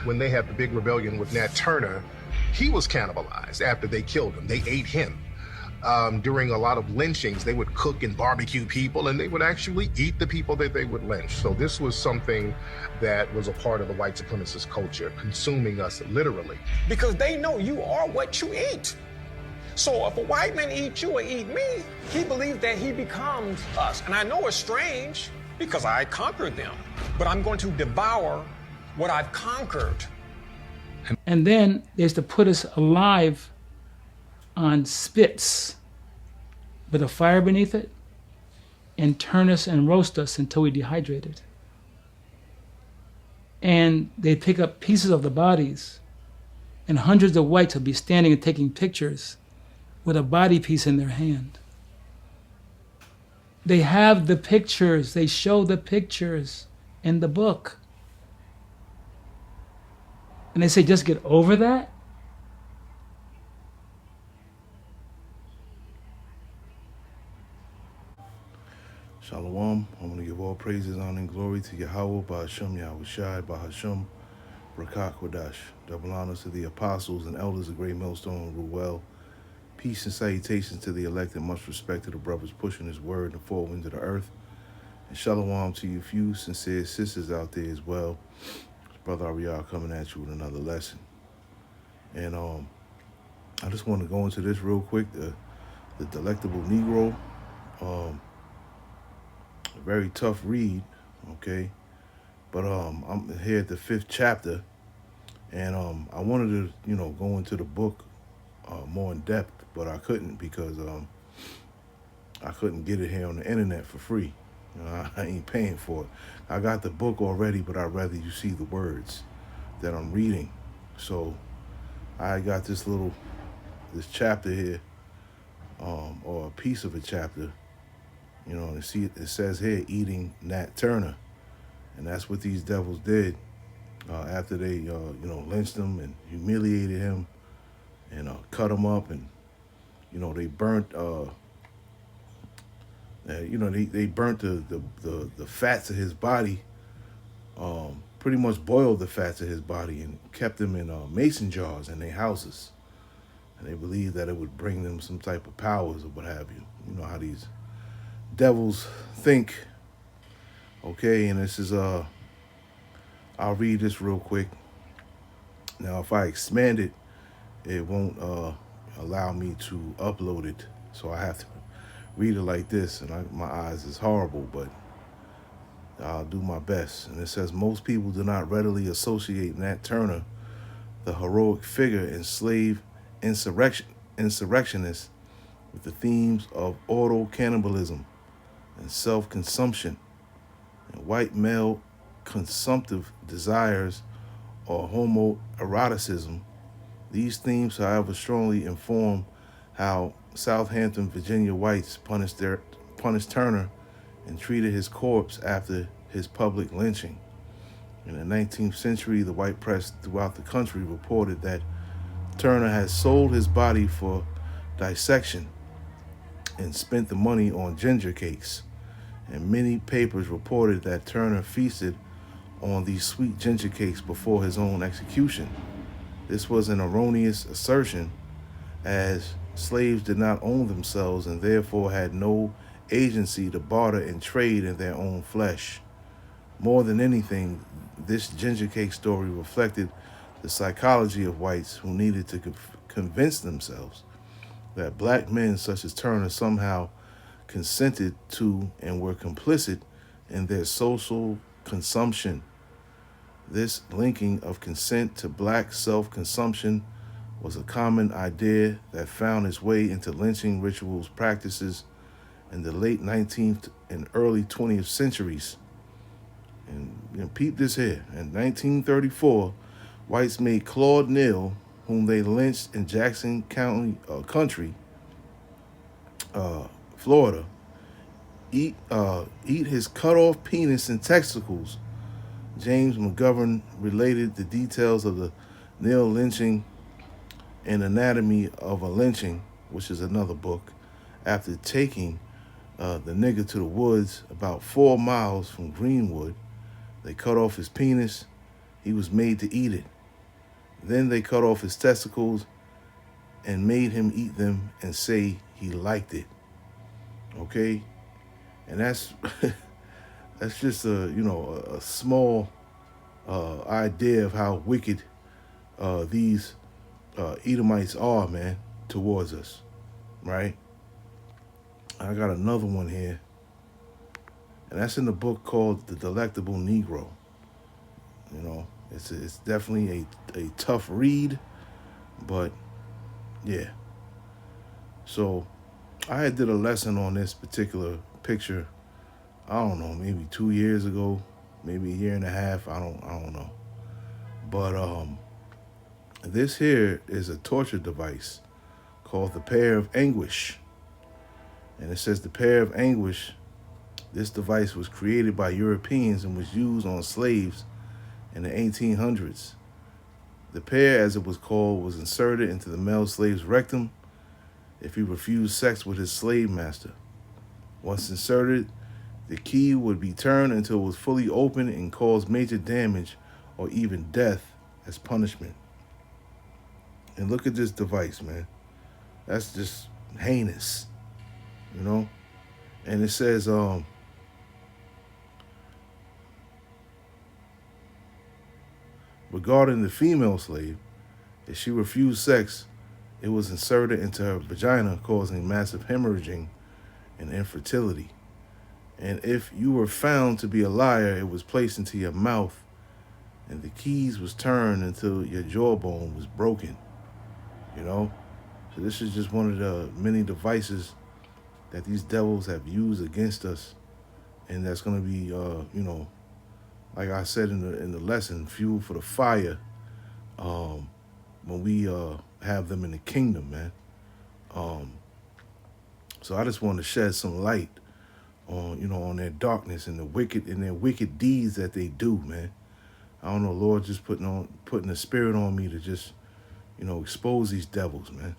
when they had the big rebellion with Nat Turner, he was cannibalized after they killed him. They ate him. During a lot of lynchings, they would cook and barbecue people, and they would actually eat the people that they would lynch. So this was something that was a part of the white supremacist culture, consuming us literally. Because they know you are what you eat. So if a white man eats you or eat me, he believes that he becomes us. And I know it's strange because I conquered them, but I'm going to devour what I've conquered. And then there's to put us alive on spits with a fire beneath it and turn us and roast us until we dehydrated. And they pick up pieces of the bodies, and hundreds of whites will be standing and taking pictures with a body piece in their hand. They have the pictures, they show the pictures in the book. And they say, just get over that? Shalom. I want to give all praises, honor, and glory to Yahweh, Ba'ashem, Yahushai, Bahashem, Brakak Wadash. Double honors to the apostles and elders of Great Millstone, Ruel. Peace and salutations to the elect, and much respect to the brothers pushing his word in the four winds of the earth. And shalom to you few sincere sisters out there as well. Brother Ariel coming at you with another lesson. And I just want to go into this real quick. The Delectable Negro. A very tough read, okay? But I'm here at the 5th chapter, and I wanted to, go into the book more in depth, but I couldn't because I couldn't get it here on the internet for free. I ain't paying for it. I got the book already, but I'd rather you see the words that I'm reading. So I got this chapter here, or a piece of a chapter. And see, it says here, eating Nat Turner. And that's what these devils did after they, lynched him and humiliated him and cut him up. And, they burnt, they burnt the fats of his body, pretty much boiled the fats of his body and kept them in mason jars in their houses. And they believed that it would bring them some type of powers or what have you. You know how these devils think. Okay, and this is I'll read this real quick. Now if I expand it, it won't allow me to upload it, so I have to read it like this, and my eyes is horrible, but I'll do my best. And it says, most people do not readily associate Nat Turner, the heroic figure and slave insurrectionist, with the themes of auto cannibalism and self-consumption and white male consumptive desires or homoeroticism. These themes, however, strongly inform how Southampton, Virginia whites punished Turner and treated his corpse after his public lynching. In the 19th century, the white press throughout the country reported that Turner had sold his body for dissection and spent the money on ginger cakes. And many papers reported that Turner feasted on these sweet ginger cakes before his own execution. This was an erroneous assertion, as slaves did not own themselves and therefore had no agency to barter and trade in their own flesh. More than anything, this ginger cake story reflected the psychology of whites who needed to convince themselves that black men such as Turner somehow consented to and were complicit in their social consumption. This linking of consent to black self-consumption was a common idea that found its way into lynching rituals practices in the late 19th and early 20th centuries. And peep this here. In 1934, whites made Claude Neal, whom they lynched in Jackson County, Florida, eat his cut-off penis and testicles. James McGovern related the details of the Neal lynching in Anatomy of a Lynching, which is another book, after taking the nigger to the woods about 4 miles from Greenwood. They cut off his penis he was made to eat it. Then they cut off his testicles and made him eat them and say he liked it. Okay? And that's that's just a small idea of how wicked these Edomites are, man, towards us, right? I got another one here, and that's in the book called The Delectable Negro. You know, it's definitely a tough read, but yeah. So I did a lesson on this particular picture, I don't know, maybe 2 years ago, maybe a year and a half, I don't know. But this here is a torture device called the Pair of Anguish. And it says the Pair of Anguish, this device was created by Europeans and was used on slaves in the 1800s. The pair, as it was called, was inserted into the male slave's rectum if he refused sex with his slave master. Once inserted, the key would be turned until it was fully open and cause major damage or even death as punishment. And look at this device, man. That's just heinous, you know? And it says, regarding the female slave, if she refused sex, it was inserted into her vagina, causing massive hemorrhaging and infertility. And if you were found to be a liar, it was placed into your mouth, and the keys was turned until your jawbone was broken. You know? So this is just one of the many devices that these devils have used against us, and that's going to be, like I said in the lesson, fuel for the fire when we have them in the kingdom, man. So I just want to shed some light on their darkness and their wicked deeds that they do, man. I don't know, Lord, just putting the spirit on me to just, expose these devils, man.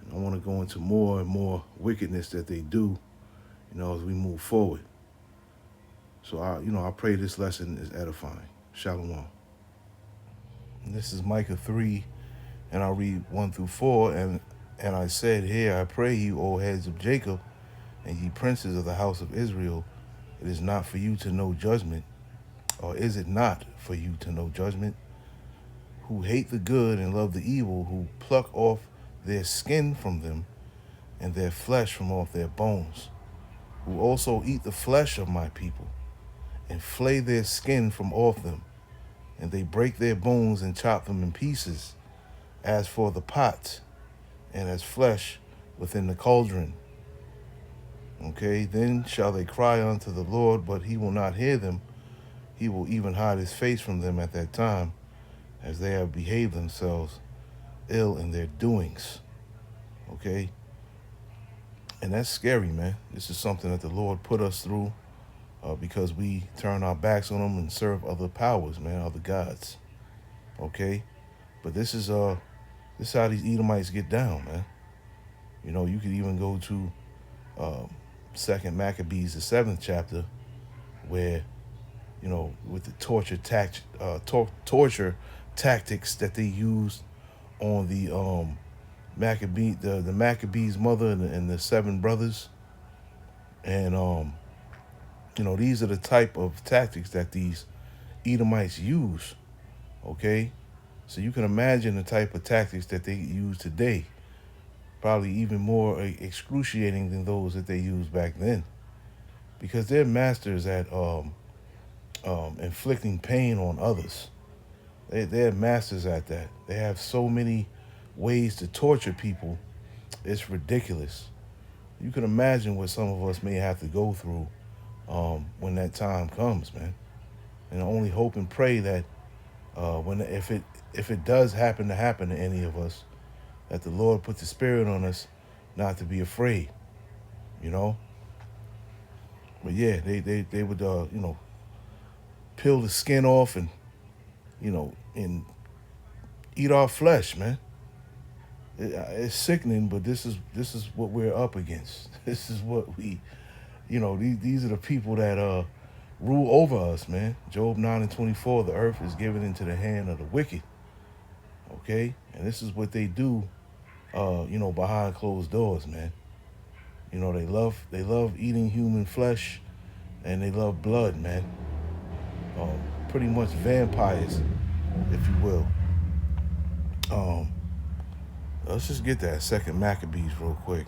And I want to go into more and more wickedness that they do, as we move forward. So I pray this lesson is edifying. Shalom. And this is Micah 3, and I'll read 1 through 4. And I said, here, I pray you, O heads of Jacob, and ye princes of the house of Israel, it is not for you to know judgment, or is it not for you to know judgment? Who hate the good and love the evil, who pluck off their skin from them, and their flesh from off their bones, who also eat the flesh of my people, and flay their skin from off them, and they break their bones and chop them in pieces, as for the pot, and as flesh within the cauldron. Okay, then shall they cry unto the Lord, but he will not hear them. He will even hide his face from them at that time, as they have behaved themselves ill in their doings. Okay? And that's scary, man. This is something that the Lord put us through because we turn our backs on him and serve other powers, man, other gods. Okay? But this is how these Edomites get down, man. You could even go to 2 Maccabees, the 7th chapter, where, with the torture tactics that they used on the Maccabees' mother and the 7 brothers. And, these are the type of tactics that these Edomites use, okay? So you can imagine the type of tactics that they use today, probably even more excruciating than those that they used back then, because they're masters at inflicting pain on others. They're masters at that. They have so many ways to torture people. It's ridiculous. You can imagine what some of us may have to go through when that time comes, man. And I only hope and pray that if it does happen to any of us, that the Lord put the spirit on us not to be afraid, But yeah, they would peel the skin off and and eat our flesh, man. It's sickening, but this is what we're up against. This is what we, these are the people that rule over us, man. Job 9:24, the earth is given into the hand of the wicked. Okay? And this is what they do, behind closed doors, man. They love eating human flesh, and they love blood, man. Pretty much vampires, if you will. Let's just get that Second Maccabees real quick.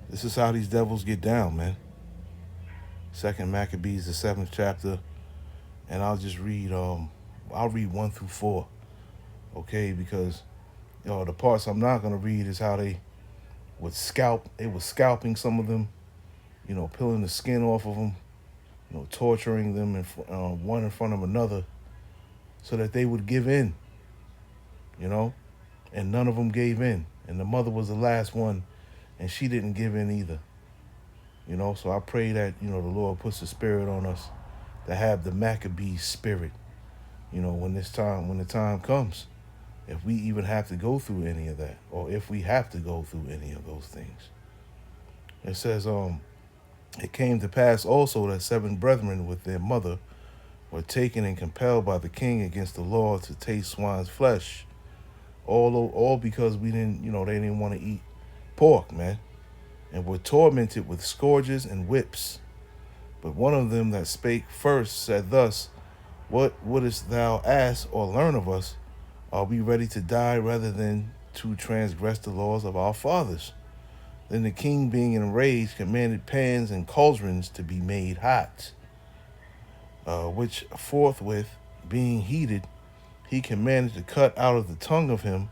This is how these devils get down, man. Second Maccabees, the 7th chapter, and I'll just read. I'll read 1 through 4, okay? Because the parts I'm not gonna read is how they would scalp. They were scalping some of them, peeling the skin off of them, torturing them one in front of another, so that they would give in. And none of them gave in, and the mother was the last one, and she didn't give in either. So I pray that the Lord puts the spirit on us to have the Maccabee spirit. When the time comes, if we even have to go through any of that, or if we have to go through any of those things. It says, it came to pass also that 7 brethren with their mother were taken and compelled by the king against the Lord to taste swine's flesh. All because they didn't want to eat pork, man, and were tormented with scourges and whips. But one of them that spake first said thus, What wouldest thou ask or learn of us? Are we ready to die rather than to transgress the laws of our fathers? Then the king, being enraged, commanded pans and cauldrons to be made hot, which forthwith, being heated, he commanded to cut out of the tongue of him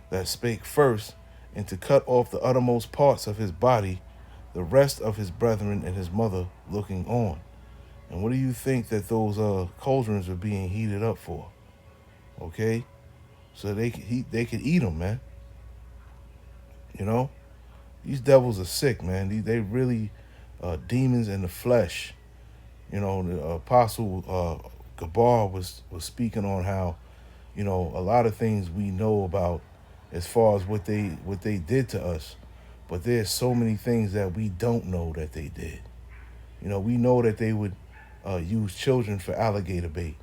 that spake first, and to cut off the uttermost parts of his body, the rest of his brethren and his mother looking on. And what do you think that those cauldrons are being heated up for? Okay? So they could eat them, man. These devils are sick, man. They really demons in the flesh. The Apostle Gabar was speaking on how, a lot of things we know about as far as what they did to us, but there's so many things that we don't know that they did. We know that they would use children for alligator bait.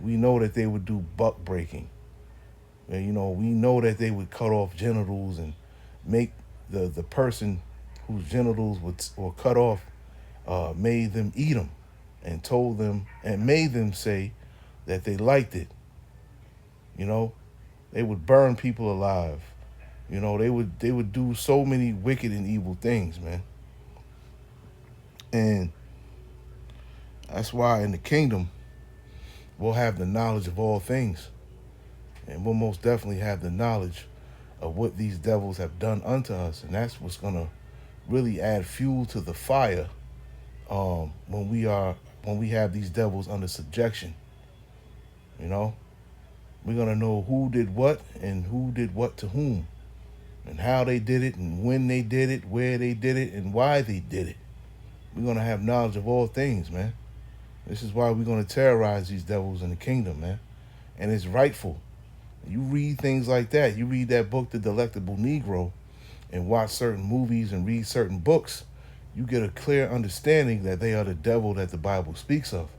We know that they would do buck breaking. And, we know that they would cut off genitals and make the person whose genitals were cut off, made them eat them, and told them and made them say that they liked it. They would burn people alive. They would do so many wicked and evil things, man. And that's why in the kingdom, we'll have the knowledge of all things. And we'll most definitely have the knowledge of what these devils have done unto us. And that's what's going to really add fuel to the fire when we have these devils under subjection. We're going to know who did what and who did what to whom, and how they did it, and when they did it, where they did it, and why they did it. We're going to have knowledge of all things, man. This is why we're going to terrorize these devils in the kingdom, man. And it's rightful. You read things like that. You read that book, The Delectable Negro, and watch certain movies and read certain books, you get a clear understanding that they are the devil that the Bible speaks of,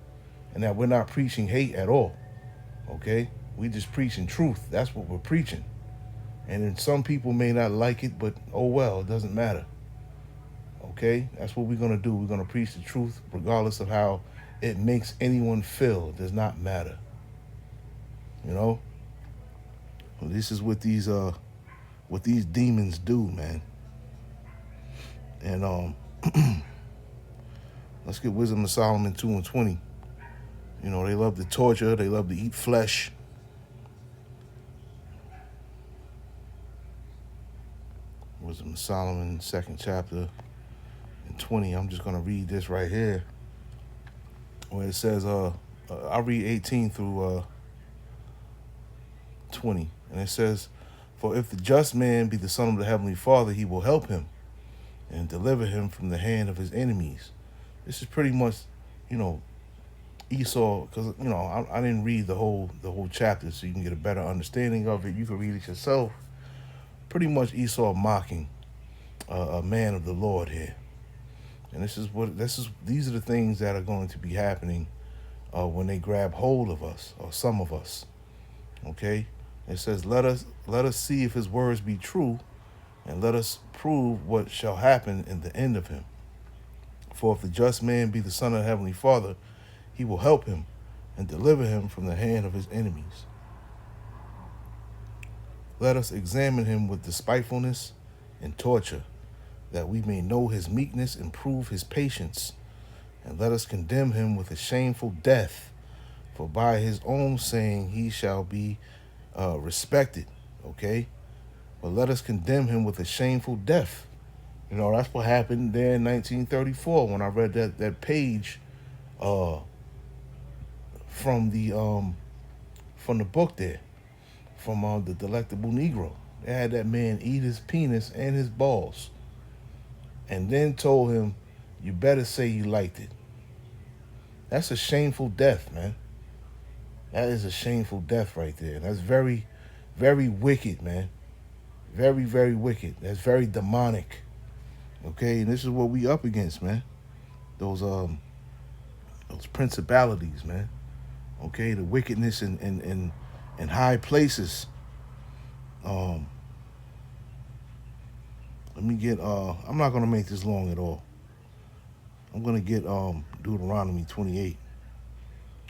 and that we're not preaching hate at all, okay? We're just preaching truth. That's what we're preaching. And then some people may not like it, but oh well, it doesn't matter, okay? That's what we're going to do. We're going to preach the truth regardless of how it makes anyone feel. It does not matter, Well, this is what these demons do, man. And let's get Wisdom of Solomon 2:20. They love to torture, they love to eat flesh. Wisdom of Solomon, 2nd chapter and 20. I'm just gonna read this right here, where it says, I'll read 18 through 20, and it says, "For if the just man be the son of the heavenly Father, he will help him and deliver him from the hand of his enemies." This is pretty much, Esau, because I didn't read the whole chapter, so you can get a better understanding of it. You can read it yourself. Pretty much Esau mocking a man of the Lord here, And these are the things that are going to be happening when they grab hold of us, or some of us. Okay? It says, let us see if his words be true, and let us prove what shall happen in the end of him. For if the just man be the son of the heavenly Father, he will help him and deliver him from the hand of his enemies. Let us examine him with despitefulness and torture, that we may know his meekness and prove his patience. And let us condemn him with a shameful death, for by his own saying he shall be respected. Okay? But let us condemn him with a shameful death. You know, that's what happened there in 1934 when I read that page from the book there, from The Delectable Negro. They had that man eat his penis and his balls, and then told him, you better say you liked it. That's a shameful death, man. That is a shameful death right there. That's very, very wicked, man. Very, very wicked. That's very demonic. Okay, and this is what we up against, man. Those principalities, man. Okay, the wickedness in high places. Let me get I'm not gonna make this long at all. I'm gonna get Deuteronomy 28.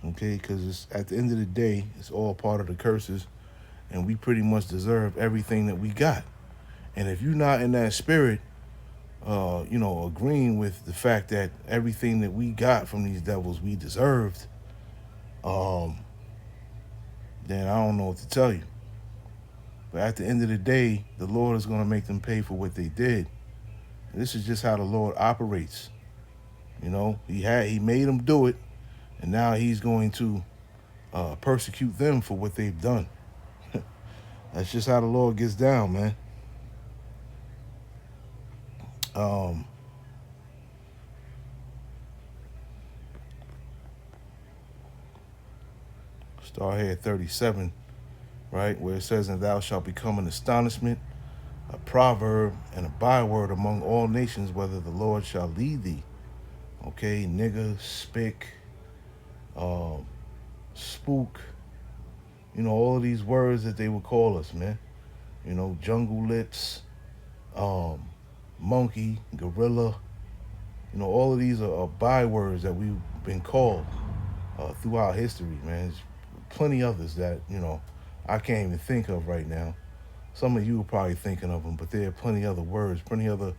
Okay, because it's at the end of the day, it's all part of the curses, and we pretty much deserve everything that we got. And if you're not in that spirit, agreeing with the fact that everything that we got from these devils we deserved, then I don't know what to tell you. But at the end of the day, the Lord is going to make them pay for what they did. And this is just how the Lord operates. You know, he made them do it, and now he's going to persecute them for what they've done. That's just how the Lord gets down, man. Start here at 37, right, where it says, and thou shalt become an astonishment, a proverb, and a byword among all nations, whether the Lord shall lead thee. Okay, nigger, spick, spook, all of these words that they would call us, man. Jungle lips, monkey, gorilla, all of these are bywords that we've been called throughout history, man. There's plenty others that, I can't even think of right now. Some of you are probably thinking of them, but there are plenty other words, plenty other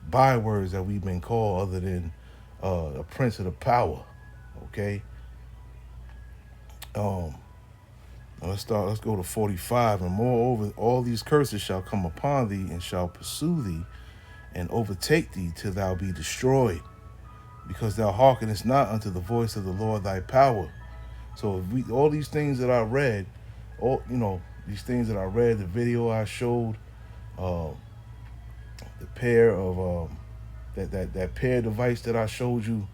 bywords that we've been called other than a prince of the power, okay? Let's go to 45. And moreover, all these curses shall come upon thee and shall pursue thee and overtake thee till thou be destroyed, because thou hearkenest not unto the voice of the Lord thy power. So if all these things that I read, these things that I read, the video I showed, the pair of that pair device that I showed you,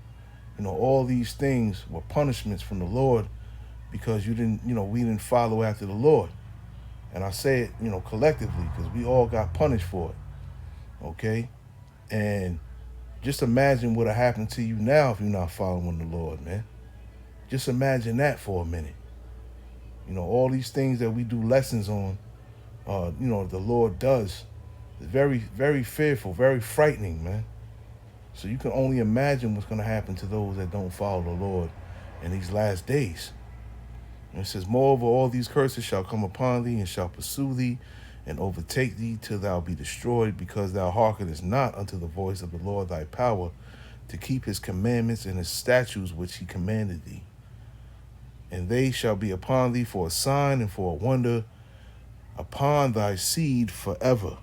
all these things were punishments from the Lord because we didn't follow after the Lord. And I say it, collectively, because we all got punished for it. Okay? And just imagine what'll happen to you now if you're not following the Lord, man. Just imagine that for a minute. All these things that we do lessons on, the Lord does. It's very, very fearful, very frightening, man. So you can only imagine what's going to happen to those that don't follow the Lord in these last days. And it says, moreover, all these curses shall come upon thee and shall pursue thee and overtake thee till thou be destroyed, because thou hearkenest not unto the voice of the Lord thy power, to keep his commandments and his statutes which he commanded thee. And they shall be upon thee for a sign and for a wonder upon thy seed forever.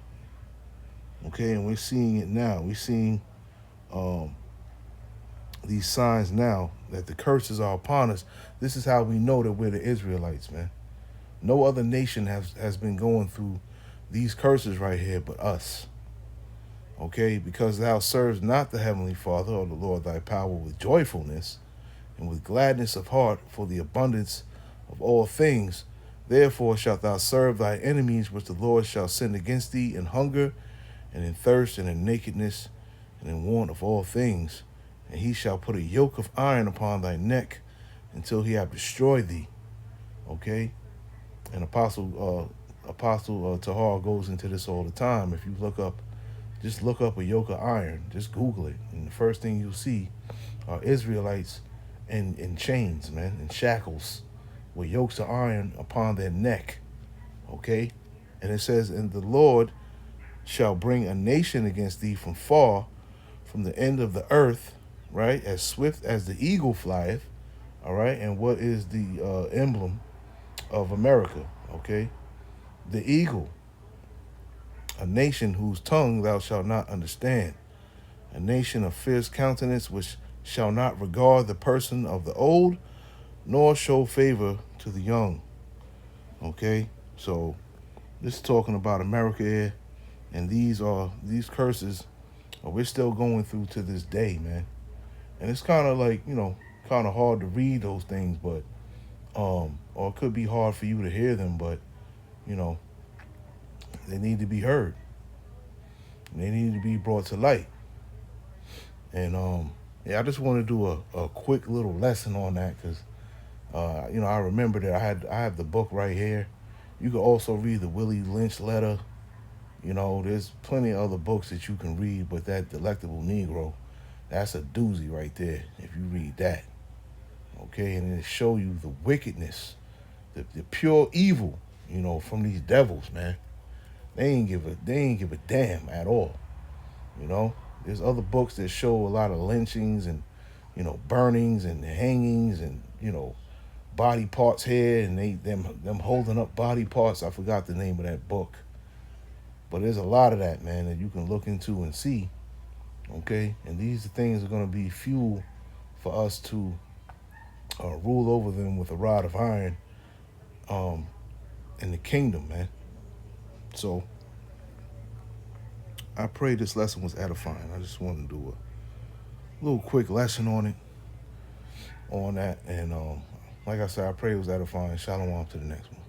Okay, and we're seeing it now. We're seeing these signs now that the curses are upon us. This is how we know that we're the Israelites, man. No other nation has been going through these curses right here but us. Okay, because thou servest not the heavenly Father or the Lord thy power with joyfulness and with gladness of heart for the abundance of all things. Therefore shalt thou serve thy enemies, which the Lord shall send against thee in hunger and in thirst and in nakedness and in want of all things, and he shall put a yoke of iron upon thy neck until he have destroyed thee. Okay? And Apostle Tahar goes into this all the time. If you just look up a yoke of iron, just Google it, and the first thing you'll see are Israelites in chains, man, in shackles, with yokes of iron upon their neck. Okay? And it says, and the Lord shall bring a nation against thee from far, from the end of the earth, right, as swift as the eagle flieth. All right? And what is the emblem of America? Okay? The eagle. A nation whose tongue thou shalt not understand. A nation of fierce countenance, which shall not regard the person of the old, nor show favor to the young. Okay? So this is talking about America here, and these curses we're still going through to this day, man. And it's kind of like, kind of hard to read those things, but or it could be hard for you to hear them, but they need to be heard. They need to be brought to light. And I just want to do a quick little lesson on that, because I remember that I have the book right here. You can also read the Willie Lynch letter. There's plenty of other books that you can read, but that Delectable Negro, that's a doozy right there if you read that. Okay, and it show you the wickedness, the pure evil, from these devils, man. They ain't give a damn at all. There's other books that show a lot of lynchings and burnings and hangings and body parts here, and them holding up body parts. I forgot the name of that book, but there's a lot of that, man, that you can look into and see. Okay, and these things are going to be fuel for us to rule over them with a rod of iron in the kingdom, man. So I pray this lesson was edifying. I just wanted to do a little quick lesson on that. And like I said, I pray it was edifying. Shalom to the next one.